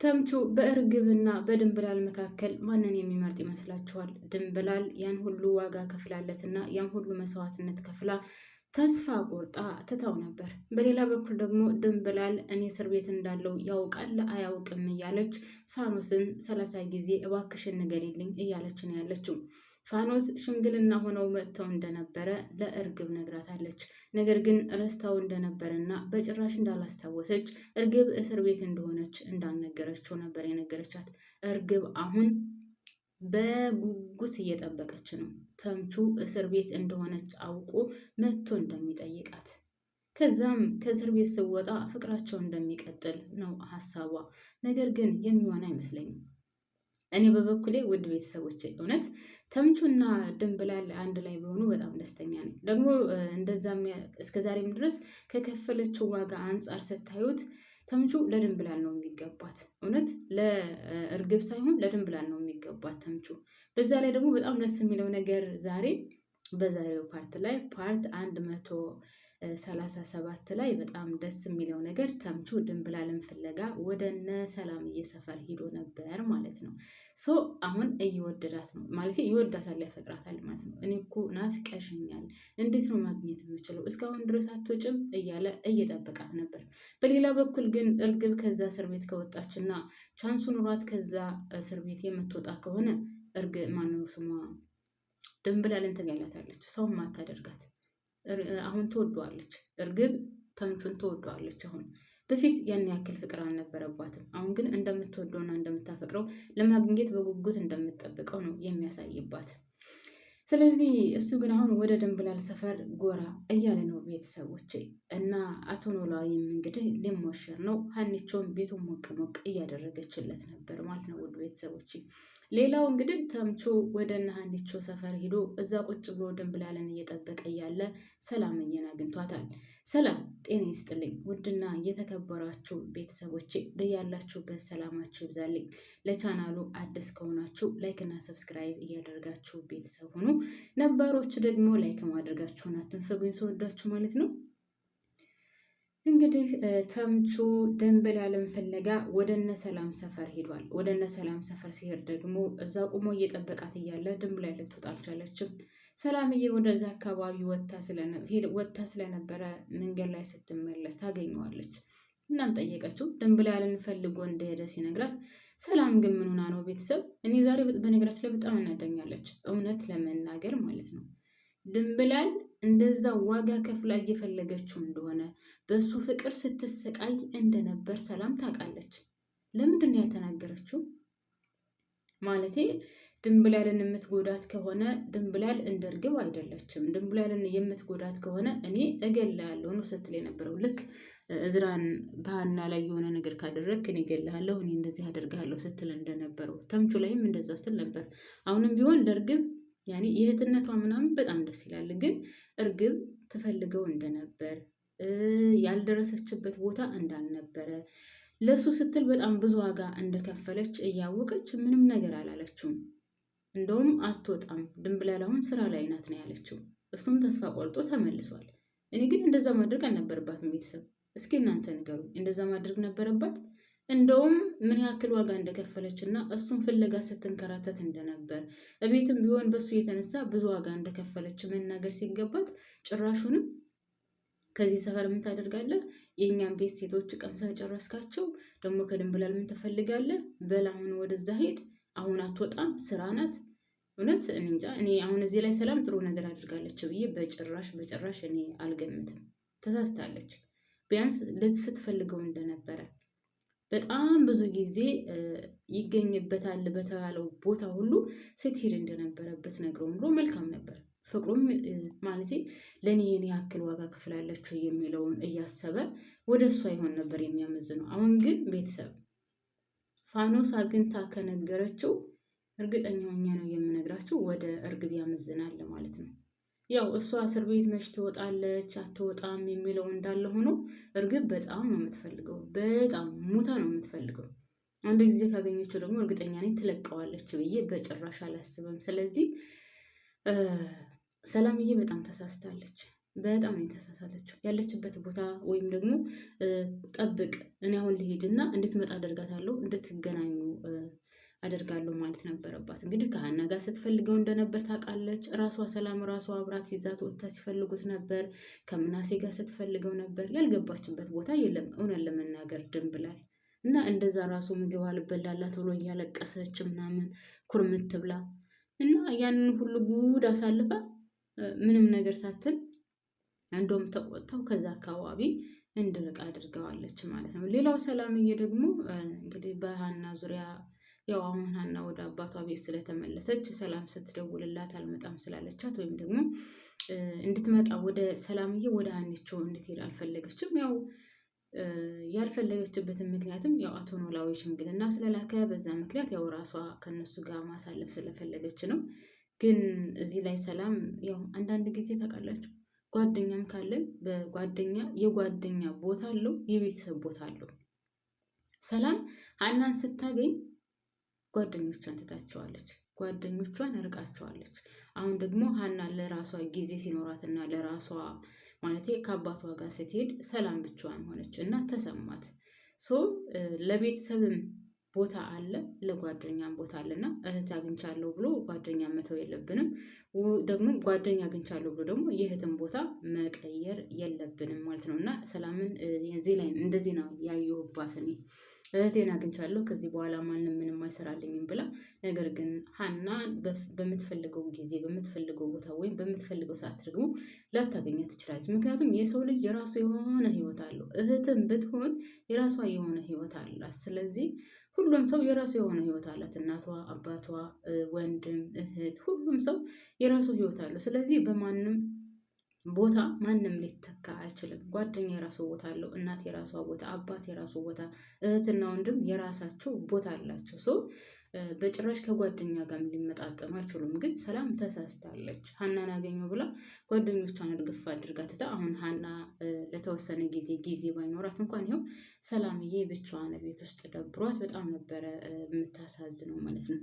ተምቹ በእርግብና በድንብላል መካከል ማንን የሚመርጥ ይመስላችኋል? ድንብላል ያን ሁሉ ዋጋ ከፍላለትና ያን ሁሉ መስዋዕትነት ከፍላ ተስፋ ቆርጣ ትታው ነበር። በሌላ በኩል ደግሞ ድንብላል እኔ እስር ቤት እንዳለው ያውቃል አያውቅም እያለች ፋኖስን 30 ጊዜ እባክሽን ንገሪልኝ እያለች ነው ያለችው። ፋኖስ ሽምግልና ሆነው መጥተው እንደነበረ ለእርግብ ነግራታለች። ነገር ግን ረስታው እንደነበረና በጭራሽ እንዳላስታወሰች እርግብ እስር ቤት እንደሆነች እንዳልነገረችው ነበር የነገረቻት። እርግብ አሁን በጉጉት እየጠበቀች ነው ተምቹ እስር ቤት እንደሆነች አውቆ መጥቶ እንደሚጠይቃት። ከዛም ከእስር ቤት ስወጣ ፍቅራቸው እንደሚቀጥል ነው ሀሳቧ። ነገር ግን የሚሆን አይመስለኝም። እኔ በበኩሌ ውድ ቤተሰቦቼ እውነት ተምቹና ድንብላል አንድ ላይ ቢሆኑ በጣም ደስተኛ ነኝ። ደግሞ እንደዛም እስከዛሬም ድረስ ከከፈለችው ዋጋ አንጻር ስታዩት ተምቹ ለድንብላል ነው የሚገባት። እውነት ለእርግብ ሳይሆን ለድንብላል ነው የሚገባት ተምቹ። በዛ ላይ ደግሞ በጣም ደስ የሚለው ነገር በዛሬው ፓርት ላይ ፓርት 137 ላይ በጣም ደስ የሚለው ነገር ተምቹ ድንብላልን ፍለጋ ወደ እነ ሰላምዬ ሰፈር ሂዶ ነበር ማለት ነው። አሁን እየወደዳት ነው ማለት ይወዳታል፣ ያፈቅራታል ማለት ነው። እኔ እኮ ናፍቀሽኛል፣ እንዴት ነው ማግኘት የምችለው? እስካሁን ድረስ አትወጭም እያለ እየጠበቃት ነበር። በሌላ በኩል ግን እርግብ ከዛ እስር ቤት ከወጣችና ቻንሱ ኑሯት ከዛ እስር ቤት የምትወጣ ከሆነ ማነው ስሟ ድንብላልን ትገላታለች። ሰውም አታደርጋት። አሁን ትወደዋለች፣ እርግብ ተምቹን ትወደዋለች። አሁን በፊት ያን ያክል ፍቅር አልነበረባትም። አሁን ግን እንደምትወደውና እንደምታፈቅረው ለማግኘት በጉጉት እንደምትጠብቀው ነው የሚያሳይባት። ስለዚህ እሱ ግን አሁን ወደ ድንብላል ሰፈር ጎራ እያለ ነው ቤተሰቦቼ። እና አቶ ኖላዊም እንግዲህ ሊሞሸር ነው። ሀኒቾም ቤቱን ሞቅ ሞቅ እያደረገችለት ነበር ማለት ነው ውድ ቤተሰቦቼ። ሌላው እንግዲህ ተምቹ ወደ እነ ሀኒቾ ሰፈር ሂዶ እዛ ቁጭ ብሎ ድንብላልን እየጠበቀ እያለ ሰላምዬን አግኝቷታል። ሰላም ጤና ይስጥልኝ ውድና የተከበራችሁ ቤተሰቦቼ፣ በያላችሁበት ሰላማችሁ ይብዛልኝ። ለቻናሉ አዲስ ከሆናችሁ ላይክ እና ሰብስክራይብ እያደረጋችሁ ቤተሰብ ሁኑ። ነባሮቹ ደግሞ ላይክ ማድረጋችሁን አትንፈጉኝ፣ ስወዳችሁ ማለት ነው። እንግዲህ ተምቹ ድንብላልን ፍለጋ ወደ እነ ሰላም ሰፈር ሄዷል። ወደ እነ ሰላም ሰፈር ሲሄድ ደግሞ እዛ ቁሞ እየጠበቃት እያለ ድንብላል ልትወጣ አልቻለችም። ሰላምዬ ወደዛ አካባቢ ወጥታ ስለነበረ መንገድ ላይ ስትመለስ ታገኘዋለች። እናም ጠየቀችው። ድንብላልን ፈልጎ እንደሄደ ሲነግራት ሰላም ግን ምን ሆና ነው ቤተሰብ? እኔ ዛሬ በነገራችን ላይ በጣም እናደኛለች፣ እውነት ለመናገር ማለት ነው። ድንብላል እንደዛ ዋጋ ከፍላ እየፈለገችው እንደሆነ በሱ ፍቅር ስትሰቃይ እንደነበር ሰላም ታውቃለች። ለምንድን ነው ያልተናገረችው? ማለቴ ድንብላልን የምትጎዳት ከሆነ ድንብላል እንደ እርግብ አይደለችም። ድንብላልን የምትጎዳት ከሆነ እኔ እገላለሁ ነው ስትል የነበረው። ልክ እዝራን በሀና ላይ የሆነ ነገር ካደረግክ እኔ እገልሃለሁ፣ እኔ እንደዚህ አደርግሃለሁ ስትል እንደነበረው ተምቹ ላይም እንደዛ ስትል ነበር። አሁንም ቢሆን ለእርግብ ያኔ የእህትነቷ ምናምን በጣም ደስ ይላል። ግን እርግብ ትፈልገው እንደነበር ያልደረሰችበት ቦታ እንዳልነበረ ለሱ ስትል በጣም ብዙ ዋጋ እንደከፈለች እያወቀች ምንም ነገር አላለችውም። እንደውም አትወጣም ድንብላል አሁን ስራ ላይ ናት ነው ያለችው። እሱም ተስፋ ቆርጦ ተመልሷል። እኔ ግን እንደዛ ማድረግ አልነበረባትም። ቤተሰብ እስኪ እናንተ ንገሩ፣ እንደዛ ማድረግ ነበረባት? እንደውም ምን ያክል ዋጋ እንደከፈለች እና እሱን ፍለጋ ስትንከራተት እንደነበር እቤትም ቢሆን በሱ የተነሳ ብዙ ዋጋ እንደከፈለች መናገር ሲገባት ጭራሹንም ከዚህ ሰፈር ምን ታደርጋለህ? የእኛም ቤት ሴቶች ቀምሳ ጨረስካቸው፣ ደግሞ ከድንብላል ምን ትፈልጋለህ? በል አሁን ወደዛ ሄድ፣ አሁን አትወጣም፣ ስራ ናት። እውነት እንጃ። እኔ አሁን እዚህ ላይ ሰላም ጥሩ ነገር አድርጋለች ብዬ በጭራሽ እኔ አልገምትም። ተሳስታለች። ቢያንስ ስትፈልገው እንደነበረ በጣም ብዙ ጊዜ ይገኝበታል በተባለው ቦታ ሁሉ ስትሄድ እንደነበረበት ነግሮ ኑሮ መልካም ነበር። ፍቅሩም ማለቴ ለእኔ የኔ ያክል ዋጋ ክፍላለችው የሚለውን እያሰበ ወደ እሷ ይሆን ነበር የሚያመዝነው። አሁን ግን ቤተሰብ ፋኖስ አግኝታ ከነገረችው እርግጠኛ ሆኜ ነው የምነግራችሁ ወደ እርግብ ያመዝናል ማለት ነው። ያው እሷ እስር ቤት መች ትወጣለች አትወጣም የሚለው እንዳለ ሆኖ እርግብ በጣም ነው የምትፈልገው፣ በጣም ሙታ ነው የምትፈልገው። አንድ ጊዜ ካገኘችው ደግሞ እርግጠኛ ነኝ ትለቀዋለች ብዬ በጭራሽ አላስብም። ስለዚህ ሰላምዬ በጣም ተሳስታለች። በጣም ነው የተሳሳተችው። ያለችበት ቦታ ወይም ደግሞ ጠብቅ፣ እኔ አሁን ልሄድና እንድትመጣ አደርጋታለሁ፣ እንድትገናኙ አደርጋለሁ ማለት ነበረባት። እንግዲህ ከሀና ጋር ስትፈልገው እንደነበር ታውቃለች። ራሷ ሰላም ራሷ አብራት ይዛት ወጥታ ሲፈልጉት ነበር። ከምናሴ ጋር ስትፈልገው ነበር። ያልገባችበት ቦታ የለም እውነት ለመናገር ድንብላል እና እንደዛ ራሱ ምግብ አልበላላት ብሎ እያለቀሰች ምናምን ኩርምት ብላ እና ያንን ሁሉ ጉድ አሳልፋ ምንም ነገር ሳትል እንደውም ተቆጥተው ከዛ አካባቢ እንድርቅ አድርገዋለች ማለት ነው። ሌላው ሰላምዬ ደግሞ እንግዲህ በሀና ዙሪያ ያው አሁን ሀና ወደ አባቷ ቤት ስለተመለሰች ሰላም ስትደውልላት አልመጣም ስላለቻት ወይም ደግሞ እንድትመጣ ወደ ሰላምዬ ወደ ሀኒቾ እንድትሄድ አልፈለገችም። ያው ያልፈለገችበትን ምክንያትም ያው አቶ ኖላዊ ሽምግልና ስለላከ በዛ ምክንያት ያው ራሷ ከነሱ ጋር ማሳለፍ ስለፈለገች ነው። ግን እዚህ ላይ ሰላም ያው አንዳንድ ጊዜ ታውቃላችሁ ጓደኛም ካለን በጓደኛ የጓደኛ ቦታ አለው፣ የቤተሰብ ቦታ አለው። ሰላም ሀናን ስታገኝ ጓደኞቿን ትታቸዋለች፣ ጓደኞቿን እርቃቸዋለች። አሁን ደግሞ ሀና ለራሷ ጊዜ ሲኖራትና ለራሷ ማለት ከአባቷ ጋር ስትሄድ ሰላም ብቻዋን ሆነች እና ተሰማት። ለቤተሰብም ቦታ አለ፣ ለጓደኛም ቦታ አለና እህት አግኝቻለሁ ብሎ ጓደኛ መተው የለብንም። ደግሞ ጓደኛ አግኝቻለሁ ብሎ ደግሞ የእህትን ቦታ መቀየር የለብንም ማለት ነው። እና ሰላምን እዚህ ላይ እንደዚህ ነው ያየሁባት እኔ። እህቴን አግኝቻለሁ ከዚህ በኋላ ማንም ምንም አይሰራልኝም ብላ፣ ነገር ግን ሀና በምትፈልገው ጊዜ በምትፈልገው ቦታ ወይም በምትፈልገው ሰዓት ደግሞ ላታገኛት ትችላለች። ምክንያቱም የሰው ልጅ የራሱ የሆነ ህይወት አለው። እህትም ብትሆን የራሷ የሆነ ህይወት አላት። ስለዚህ ሁሉም ሰው የራሱ የሆነ ህይወት አላት። እናቷ፣ አባቷ፣ ወንድም፣ እህት፣ ሁሉም ሰው የራሱ ህይወት አለው። ስለዚህ በማንም ቦታ ማንም ሊተካ አይችልም። ጓደኛ የራሱ ቦታ አለው፣ እናት የራሷ ቦታ፣ አባት የራሱ ቦታ፣ እህትና ወንድም የራሳቸው ቦታ አላቸው። በጭራሽ ከጓደኛ ጋር ሊመጣጠኑ አይችሉም። ግን ሰላም ተሳስታለች። ሀናን አገኘው ብላ ጓደኞቿን እርግፍ አድርጋ ትታ አሁን ሀና ለተወሰነ ጊዜ ባይኖራት እንኳን ይኸው ሰላምዬ ብቻዋን ቤት ውስጥ ደብሯት በጣም ነበረ የምታሳዝነው ማለት ነው።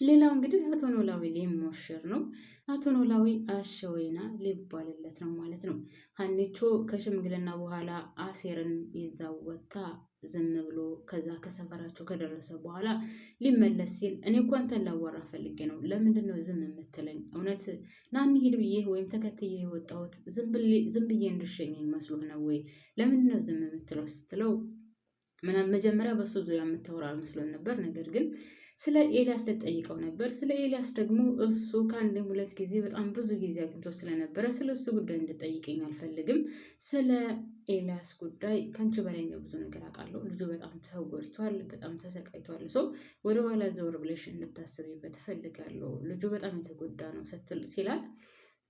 ሌላው እንግዲህ አቶ ኖላዊ ሊሞሸር ነው። አቶ ኖላዊ አሸወይና ሊባልለት ነው ማለት ነው። ሀኒቾ ከሽምግልና በኋላ አሴርን ይዛው ወጥታ ዝም ብሎ ከዛ ከሰፈራቸው ከደረሰ በኋላ ሊመለስ ሲል እኔ እኮ አንተን ላዋራ ፈልጌ ነው፣ ለምንድን ነው ዝም የምትለኝ? እውነት ናኒ ሂድ ብዬ ወይም ተከትዬ የወጣሁት ዝም ብዬ እንድሸኘኝ መስሎህ ነው ወይ? ለምንድን ነው ዝም የምትለው ስትለው መጀመሪያ በሱ ዙሪያ የምታወራ መስሎን ነበር። ነገር ግን ስለ ኤልያስ ልጠይቀው ነበር። ስለ ኤልያስ ደግሞ እሱ ከአንድም ሁለት ጊዜ በጣም ብዙ ጊዜ አግኝቶ ስለነበረ ስለ እሱ ጉዳይ እንድጠይቀኝ አልፈልግም። ስለ ኤልያስ ጉዳይ ከአንቺ በላይ ነው ብዙ ነገር አውቃለሁ። ልጁ በጣም ተጎድቷል፣ በጣም ተሰቃይቷል። ወደ ኋላ ዘወር ብለሽ እንድታስቢበት እፈልጋለሁ። ልጁ በጣም የተጎዳ ነው ሲላት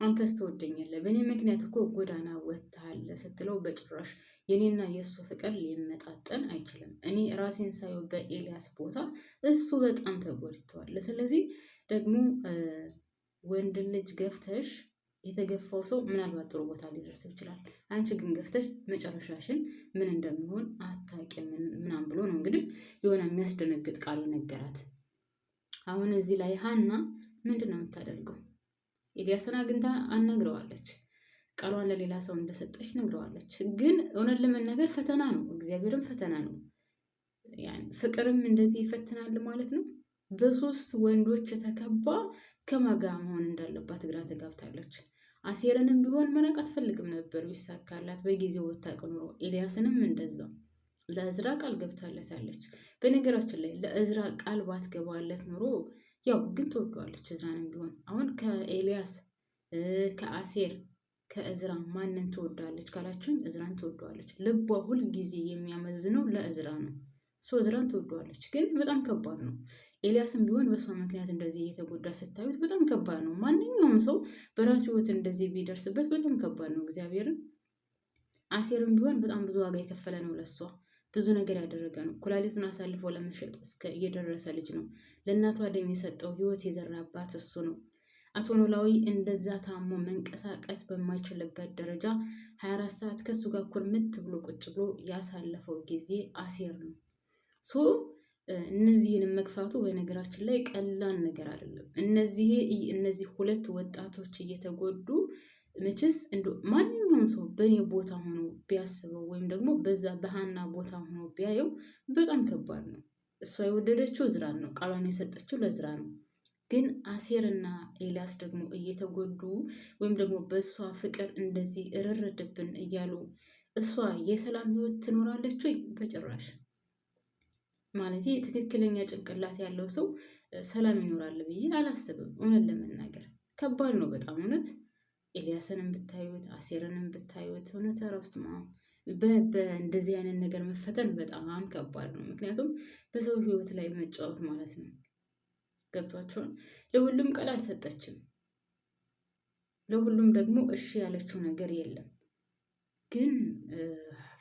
አንተስ ትወደኛለህ? በእኔ ምክንያት እኮ ጎዳና ወጥተሃል ስትለው በጭራሽ የኔና የእሱ ፍቅር ሊመጣጠን አይችልም። እኔ ራሴን ሳየው በኤልያስ ቦታ እሱ በጣም ተጎድተዋል። ስለዚህ ደግሞ ወንድ ልጅ ገፍተሽ የተገፋው ሰው ምናልባት ጥሩ ቦታ ሊደርሰው ይችላል። አንቺ ግን ገፍተሽ መጨረሻሽን ምን እንደሚሆን አታውቂም ምናምን ብሎ ነው እንግዲህ የሆነ የሚያስደነግጥ ቃል ነገራት። አሁን እዚህ ላይ ሀና ምንድን ነው የምታደርገው? ኤልያስን አግኝታ አናግረዋለች። ቃሏን ለሌላ ሰው እንደሰጠች ነግረዋለች። ግን እውነት ለመናገር ፈተና ነው፣ እግዚአብሔርም ፈተና ነው። ፍቅርም እንደዚህ ይፈትናል ማለት ነው። በሶስት ወንዶች ተከባ ከማጋ መሆን እንዳለባት ግራ ተጋብታለች። አሴርንም ቢሆን መራቅ አትፈልግም ነበር ቢሳካላት በጊዜው ወታቅ ኖሮ። ኤልያስንም እንደዛው ለእዝራ ቃል ገብታለታለች። በነገራችን ላይ ለእዝራ ቃል ባትገባለት ኖሮ ያው ግን ትወደዋለች እዝራንም ቢሆን። አሁን ከኤልያስ ከአሴር ከእዝራ ማንን ትወዳለች ካላችሁኝ እዝራን ትወደዋለች። ልቧ ሁል ጊዜ የሚያመዝነው ለእዝራ ነው። እዝራን ትወደዋለች። ግን በጣም ከባድ ነው። ኤልያስም ቢሆን በሷ ምክንያት እንደዚህ እየተጎዳ ስታዩት በጣም ከባድ ነው። ማንኛውም ሰው በራሱ ህይወት እንደዚህ ቢደርስበት በጣም ከባድ ነው። እግዚአብሔርን አሴርም ቢሆን በጣም ብዙ ዋጋ የከፈለ ነው ለሷ ብዙ ነገር ያደረገ ነው። ኩላሊቱን አሳልፎ ለመሸጥ እስከ እየደረሰ ልጅ ነው። ለእናቷ ደም የሰጠው ህይወት የዘራባት እሱ ነው። አቶ ኖላዊ እንደዛ ታሞ መንቀሳቀስ በማይችልበት ደረጃ 24 ሰዓት ከሱ ጋር ኩርምት ብሎ ቁጭ ብሎ ያሳለፈው ጊዜ አሴር ነው። እነዚህንም መግፋቱ በነገራችን ላይ ቀላል ነገር አይደለም። እነዚህ ሁለት ወጣቶች እየተጎዱ መቼስ ማንኛውም ሰው በእኔ ቦታ ሆኖ ቢያስበው ወይም ደግሞ በዛ በሀና ቦታ ሆኖ ቢያየው በጣም ከባድ ነው። እሷ የወደደችው እዝራን ነው፣ ቃሏን የሰጠችው ለእዝራ ነው። ግን አሴርና ኤልያስ ደግሞ እየተጎዱ ወይም ደግሞ በእሷ ፍቅር እንደዚህ እርርድብን እያሉ እሷ የሰላም ህይወት ትኖራለች ወይ? በጭራሽ። ማለት ትክክለኛ ጭንቅላት ያለው ሰው ሰላም ይኖራል ብዬ አላስብም። እውነት ለመናገር ከባድ ነው በጣም እውነት። ኤልያስንም ብታዩት አሴርንም ብታዩት እውነት ረብስማ በእንደዚህ አይነት ነገር መፈተን በጣም ከባድ ነው። ምክንያቱም በሰው ህይወት ላይ መጫወት ማለት ነው። ገብቷቸውን ለሁሉም ቃል አልሰጠችም። ለሁሉም ደግሞ እሺ ያለችው ነገር የለም። ግን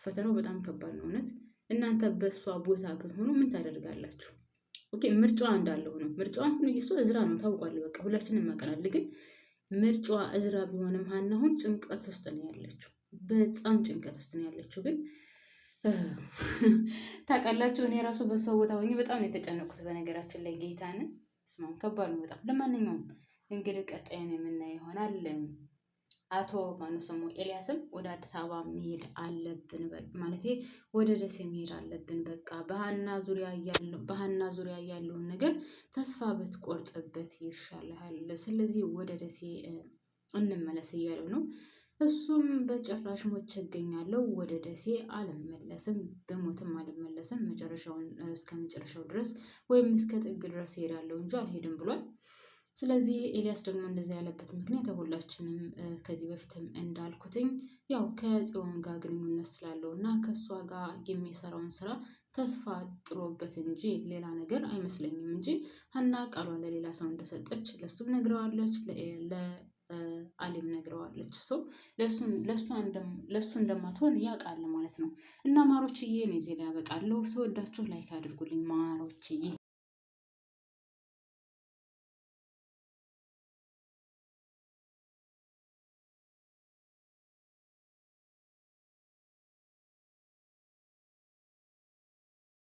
ፈተናው በጣም ከባድ ነው እውነት። እናንተ በእሷ ቦታ ብትሆኑ ምን ታደርጋላችሁ? ኦኬ ምርጫዋ እንዳለ ሆኖ ምርጫዋ አሁን እሱ እዝራ ነው ታውቋል። በቃ ሁላችንም ያውቀናል። ግን ምርጫዋ እዝራ ቢሆንም ሀና አሁን ጭንቀት ውስጥ ነው ያለችው። በጣም ጭንቀት ውስጥ ነው ያለችው። ግን ታውቃላችሁ እኔ ራሱ በሷ ቦታ ሆኜ በጣም ነው የተጨነቁት። በነገራችን ላይ ጌታን ስማም ከባድ ነው በጣም። ለማንኛውም እንግዲህ ቀጣይን የምናየው ይሆናል። አቶ ማነው ኤልያስም ወደ አዲስ አበባ መሄድ አለብን ማለት ወደ ደሴ መሄድ አለብን። በቃ በሀና ዙሪያ ያለውን ነገር ተስፋ ብትቆርጥበት ይሻልሃል። ስለዚህ ወደ ደሴ እንመለስ እያለው ነው። እሱም በጭራሽ ሞቼ እገኛለሁ፣ ወደ ደሴ አልመለስም፣ በሞትም አልመለስም፣ እስከ መጨረሻው ድረስ ወይም እስከ ጥግ ድረስ እሄዳለሁ እንጂ አልሄድም ብሏል። ስለዚህ ኤልያስ ደግሞ እንደዚህ ያለበት ምክንያት ሁላችንም ከዚህ በፊትም እንዳልኩትኝ ያው ከጽዮን ጋር ግንኙነት ስላለው እና ከእሷ ጋር የሚሰራውን ስራ ተስፋ ጥሎበት እንጂ ሌላ ነገር አይመስለኝም። እንጂ ሀና ቃሏን ለሌላ ሰው እንደሰጠች ለሱም ነግረዋለች፣ ለአሊም ነግረዋለች። ሰው ለሱ እንደማትሆን ያውቃል ማለት ነው። እና ማሮችዬ እኔ እዚህ ላይ ያበቃለሁ። ስወዳችሁ ላይክ አድርጉልኝ ማሮችዬ።